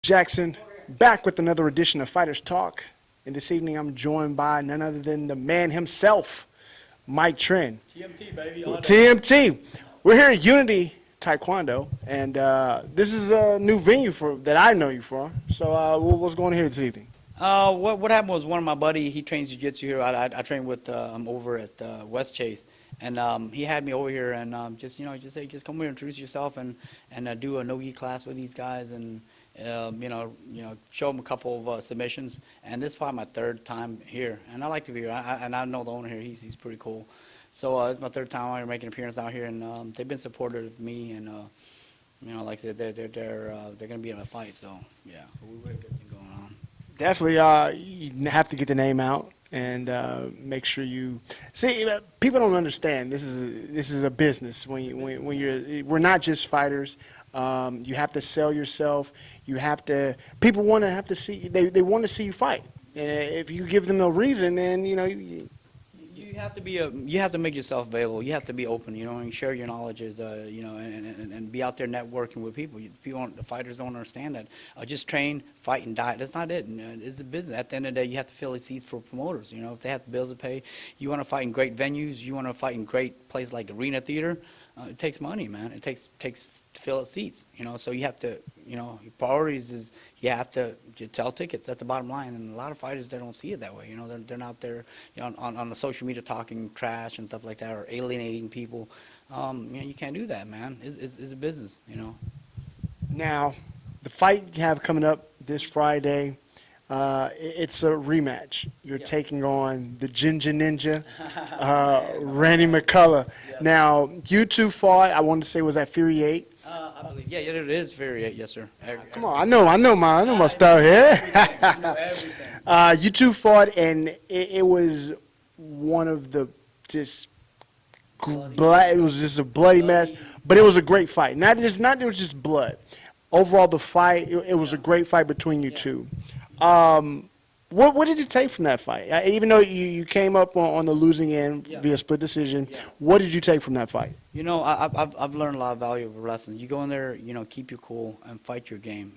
Jackson, back with another edition of Fighters Talk. And this evening I'm joined by none other than the man himself, Mike Trinh. TMT, baby. TMT. We're here at Unity Taekwondo, and this is a new venue that I know you from. So what's going on here this evening? What happened was one of my buddy, he trains jiu-jitsu here. I train with over at West Chase, and he had me over here and just just come here, introduce yourself, and do a no-gi class with these guys, and show them a couple of submissions. And this is probably my third time here, and I like to be here. And I know the owner here; he's pretty cool. So it's my third time out here making an appearance out here, and they've been supportive of me, and like I said, they're going to be in a fight. So yeah, we got a good thing going on. Definitely, you have to get the name out and make sure you see. People don't understand this is a business. We're not just fighters. You have to sell yourself. You have to. People want to have to see. They want to see you fight. And if you give them no reason, then You have to be you have to make yourself available. You have to be open, and share your knowledges, and be out there networking with people. The fighters don't understand that. Just train, fight, and die. That's not it. It's a business. At the end of the day, you have to fill the seats for promoters. If they have the bills to pay, you want to fight in great venues. You want to fight in great places like Arena Theater. It takes money, man. It takes to fill the seats. So you have to, your priorities is you have to sell tickets. That's the bottom line. And a lot of fighters, they don't see it that way. They're not there on the social media talking trash and stuff like that, or alienating people. You can't do that, man. It's a business. Now, the fight you have coming up this Friday, it's a rematch. You're taking on the Ginger Ninja, Randy McCullough. Yep. Now, you two fought, I wanted to say, was that Fury 8? I believe, yeah, it is Fury 8, yes, sir. Come on, I know my stuff here. You know everything. You two fought, and it was one of the just it was just a bloody mess, but it was a great fight. Not it was just blood. Overall, the fight, it was a great fight between you two. What did you take from that fight? Even though you came up on the losing end via split decision, what did you take from that fight? I've learned a lot of valuable lessons. You go in there, keep your cool and fight your game.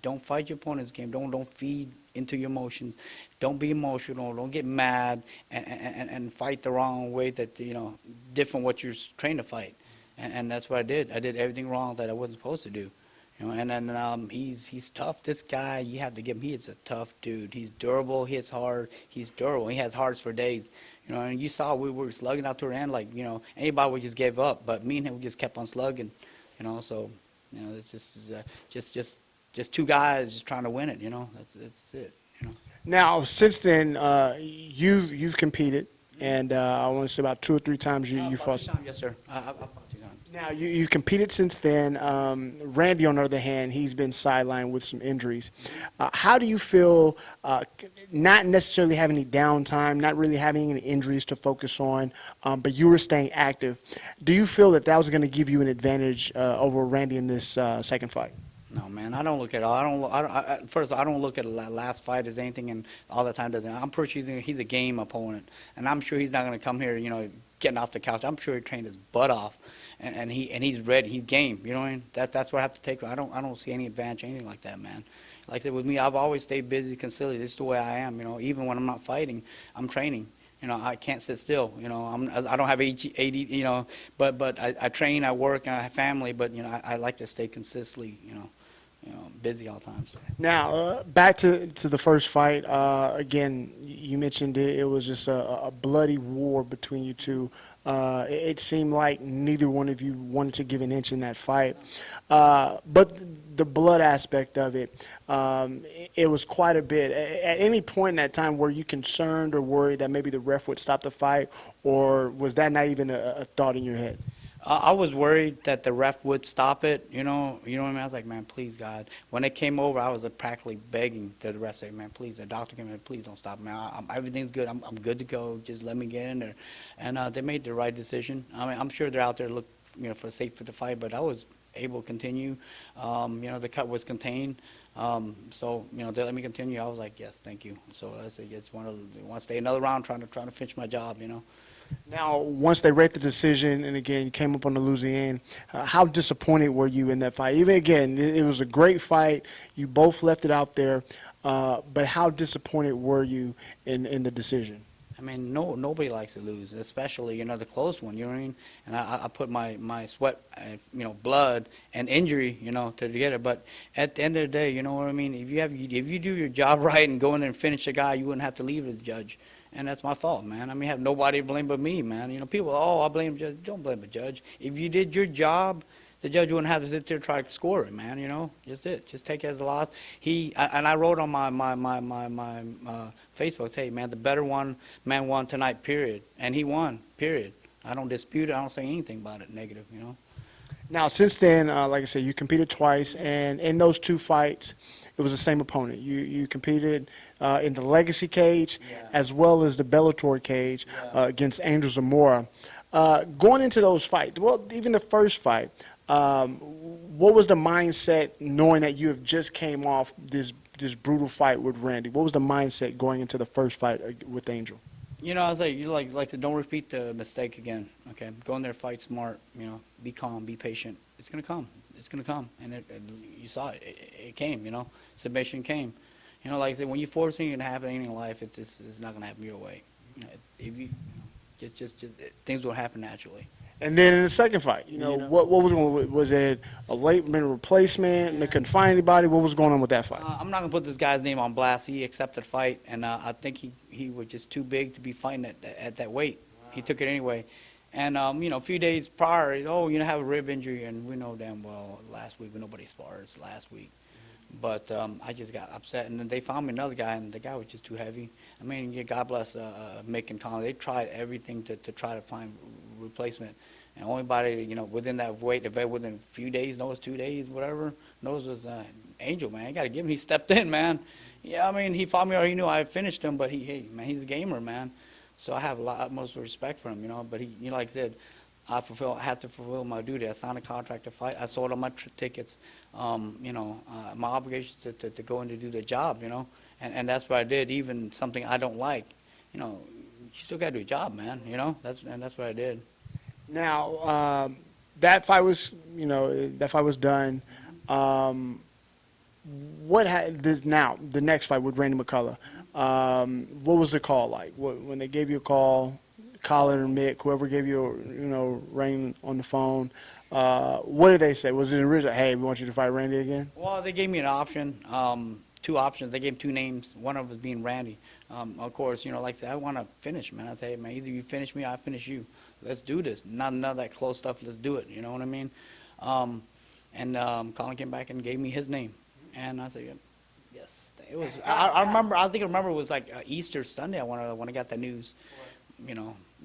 Don't fight your opponent's game. Don't feed into your emotions. Don't be emotional. Don't get mad and fight the wrong way that different what you're trained to fight. And that's what I did. I did everything wrong that I wasn't supposed to do. And then he's tough. This guy, you have to give him. He is a tough dude. He's durable. He hits hard. He's durable. He has hearts for days. And you saw we were slugging out to the end like anybody would just give up, but me and him we just kept on slugging. So it's just two guys just trying to win it. That's it. Now, since then, you've competed, and I want to say about 2 or 3 times you fought. 2 times, yes, sir. I fought 2 times. Now, you've competed since then. Randy, on the other hand, he's been sidelined with some injuries. How do you feel not necessarily having any downtime, not really having any injuries to focus on, but you were staying active? Do you feel that was going to give you an advantage over Randy in this second fight? No, man, I don't look at it all. First, I don't look at the last fight as anything, and all the time. I'm pretty sure he's a game opponent, and I'm sure he's not going to come here, getting off the couch. I'm sure he trained his butt off, and he's ready. He's game. You know what I mean? That's what I have to take. I don't see any advantage, anything like that, man. Like I said, with me, I've always stayed busy, consistently. This is the way I am. Even when I'm not fighting, I'm training. I can't sit still. I don't have AD. But I train, I work, and I have family. But I like to stay consistently. Busy all the time. So. Now, back to the first fight. Again, you mentioned it was just a bloody war between you two. It seemed like neither one of you wanted to give an inch in that fight. But the blood aspect of it, it was quite a bit. At any point in that time, were you concerned or worried that maybe the ref would stop the fight, or was that not even a thought in your head? I was worried that the ref would stop it, you know what I mean? I was like, man, please, God. When it came over, I was practically begging the ref, say, man, please, the doctor came in, please don't stop, man. Everything's good. I'm good to go. Just let me get in there. And they made the right decision. I mean, I'm sure they're out there for safe for the fight, but I was able to continue. The cut was contained. So, they let me continue. I was like, yes, thank you. So I said, yes, want to stay another round, trying to finish my job. Now, once they read the decision, and again, you came up on the losing end, how disappointed were you in that fight? Even again, it was a great fight. You both left it out there, but how disappointed were you in the decision? I mean, nobody likes to lose, especially, the close one, you know what I mean? And I put my sweat, blood and injury, together. But at the end of the day, you know what I mean? If you do your job right and go in there and finish the guy, you wouldn't have to leave it to the judge. And that's my fault, man. I mean, I have nobody to blame but me, man. People, I blame the judge. Don't blame the judge. If you did your job, the judge wouldn't have to sit there and try to score it, man. Just it. Just take it as a loss. And I wrote on my Facebook, hey, man, the better man won tonight, period. And he won, period. I don't dispute it. I don't say anything about it negative. Now, since then, like I said, you competed twice, and in those two fights, it was the same opponent. You competed in the Legacy cage as well as the Bellator cage against Angel Zamora. Going into those fights, well, even the first fight, what was the mindset knowing that you have just came off this brutal fight with Randy? What was the mindset going into the first fight with Angel? I was like, you like to don't repeat the mistake again. Okay, go in there, fight smart. Be calm, be patient. It's gonna come. It's gonna come, and you saw it. It came. Submission came. Like I said, when you force anything to happen in life, it's not gonna happen your way. If you just things will happen naturally. And then in the second fight, what was going on? Was it a late minute replacement? They couldn't find anybody. What was going on with that fight? I'm not gonna put this guy's name on blast. He accepted the fight, and I think he was just too big to be fighting at that weight. Wow. He took it anyway, and a few days prior, have a rib injury, and we know damn well last week nobody spars last week. But I just got upset, and then they found me another guy, and the guy was just too heavy. I mean, God bless Mick and Colin. They tried everything to try to find replacement. And only body, within that weight, within a few days, 2 days, whatever, was Angel, man. You got to give him. He stepped in, man. Yeah, I mean, he fought me, or he knew I finished him, but he's a gamer, man. So I have utmost respect for him, But he, like I said, I had to fulfill my duty. I signed a contract to fight. I sold all my tickets. My obligation to go in to do the job, and that's what I did. Even something I don't like, you still got to do a job, man. That's what I did. Now, that fight was done. Now the next fight with Randy McCullough? What was the call like? When they gave you a call, Colin or Mick, whoever gave you, Rain on the phone? What did they say? Was it original? Hey, we want you to fight Randy again? Well, they gave me an option, 2 options. They gave 2 names. One of them was being Randy. Of course, like I said, I want to finish, man. I say, hey, man, either you finish me or I finish you. Let's do this. None of that close stuff. Let's do it. You know what I mean? Colin came back and gave me his name, and I said, yeah, yes. It was. I remember. I remember it was like Easter Sunday. When I got the news.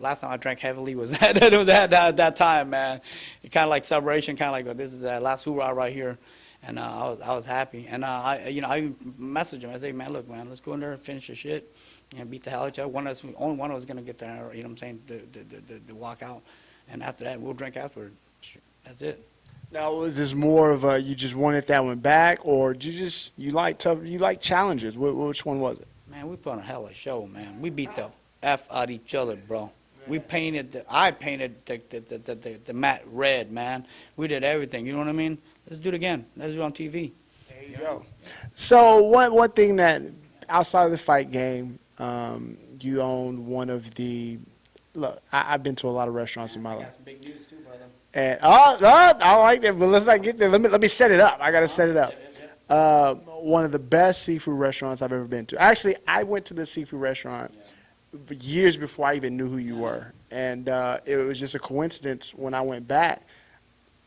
Last time I drank heavily was that time, man. It kind of like celebration, kind of like this is the last hoorah right here, and I was happy. And I messaged him. I say, man, look, man, let's go in there and finish the shit, beat the hell out of you. Only one was gonna get there. You know what I'm saying? The walk out, and after that, we'll drink afterward. That's it. Now, was this more of a you just wanted that one back, or did you like challenges? Which one was it? Man, we put on a hell of a show, man. We beat the F out each other, bro. We painted. I painted the mat red, man. We did everything. You know what I mean? Let's do it again. Let's do it on TV. There you go. So one thing that outside of the fight game, you owned one of the. Look, I've been to a lot of restaurants in my life. Got some big news too, brother. And I like that, but let's not get there. Let me set it up. I got to set it up. One of the best seafood restaurants I've ever been to. Actually, I went to this seafood restaurant years before I even knew who you were, and it was just a coincidence when I went back.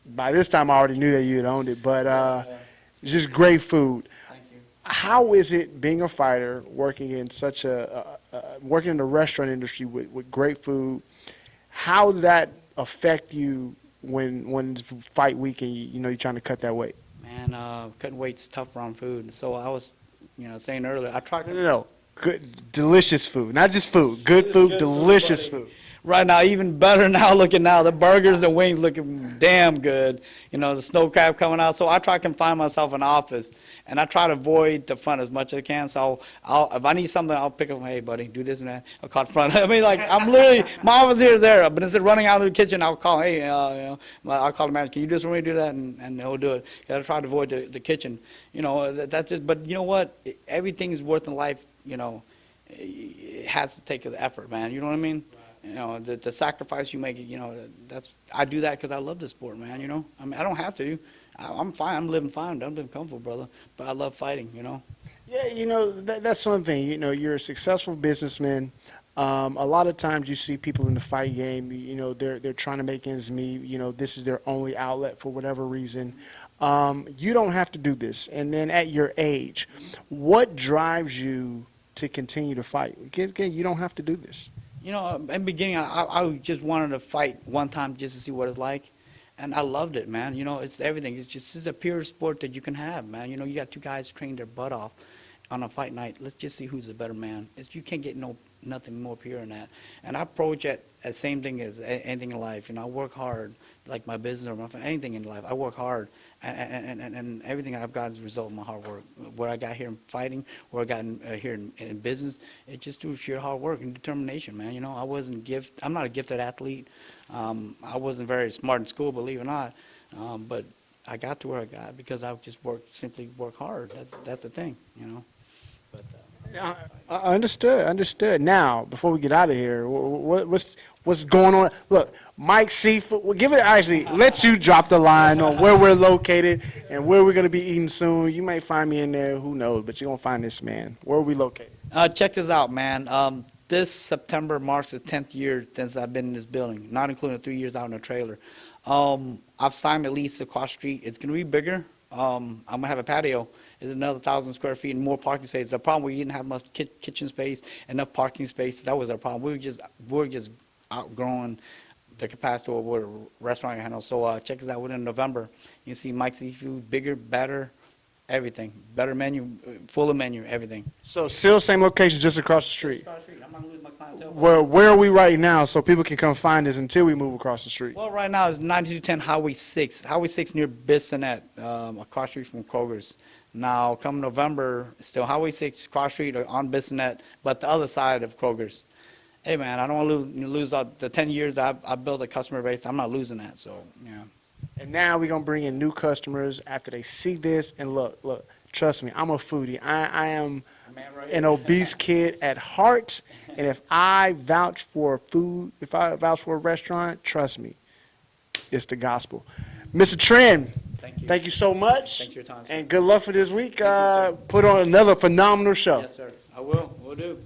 By this time, I already knew that you had owned it, but it's just great food. Thank you. How is it being a fighter, working in such working in the restaurant industry with great food? How does that affect you when it's fight week and you're trying to cut that weight? Man, cutting weight's tough around food. So I was, saying earlier, I tried to. No. Good, delicious food, not just food. Good food, delicious food. Right now, even better now. Looking now, the burgers, the wings looking damn good. You know, the snow crab coming out. So I try to confine myself in the office, and I try to avoid the front as much as I can. So if I need something, I'll pick up. Hey, buddy, do this and that. I'll call the front. I mean, like I'm literally my office here is there, but instead of running out of the kitchen, I'll call. Hey, I'll call the manager. Can you do this for me? Do that, and he'll do it. I try to avoid the kitchen. You know, that's just. But you know what? Everything is worth in life. You know, it has to take the effort, man. You know what I mean? You know, the sacrifice you make, you know, I do that because I love the sport, man, you know. I mean, I don't have to. I'm fine. I'm living fine. I'm living comfortable, brother. But I love fighting, you know. Yeah, you know, that's something. You know, you're a successful businessman. A lot of times you see people in the fight game, you know, they're trying to make ends meet. You know, this is their only outlet for whatever reason. You don't have to do this. And then at your age, what drives you to continue to fight? Again, you don't have to do this. You know, in the beginning, I just wanted to fight one time just to see what it's like. And I loved it, man. You know, it's everything. It's a pure sport that you can have, man. You know, you got two guys trained their butt off on a fight night. Let's just see who's the better man. You can't get nothing more pure than that. And I approach it as same thing as anything in life. You know, I work hard, like my business or anything in life. I work hard, and everything I've got is a result of my hard work. Where I got here in fighting, where I got here in business, it's just through sheer hard work and determination, man. You know, I'm not a gifted athlete. I wasn't very smart in school, believe it or not. But I got to where I got because I just simply work hard. That's the thing, you know. But, Understood. Now, before we get out of here, what's going on? Look, Mike Seafood. Well, let you drop the line on where we're located and where we're going to be eating soon. You might find me in there. Who knows? But you're going to find this man. Where are we located? check this out, man. This September marks the 10th year since I've been in this building, not including the 3 years out in the trailer. I've signed a lease across the street. It's going to be bigger. I'm going to have a patio. It's another 1,000 square feet and more parking space. The problem, we didn't have enough kitchen space, enough parking space. That was our problem. We were just outgrowing the capacity of what a restaurant can handle. So check this out. Within November, you see Mike's Seafood, bigger, better, everything. Better menu, fuller menu, everything. So still same location, just across the street. Across the street. I'm not going to lose my clientele. Well, where are we right now so people can come find us until we move across the street? Well, right now it's 9210 Highway 6. Highway 6 near Bissonnette, across the street from Kroger's. Now, come November, still Highway 6, cross street on Bissonnette, but the other side of Kroger's. Hey, man, I don't want to lose out the 10 years I've built a customer base. I'm not losing that, so, yeah. And now we're going to bring in new customers after they see this. And look, trust me, I'm a foodie. I am an obese kid at heart. And if I vouch for food, if I vouch for a restaurant, trust me, it's the gospel. Mr. Trinh, thank you so much. Thanks for your time, sir. And good luck for this week. Thank you, sir. Put on another phenomenal show. Yes, sir. I will. Will do.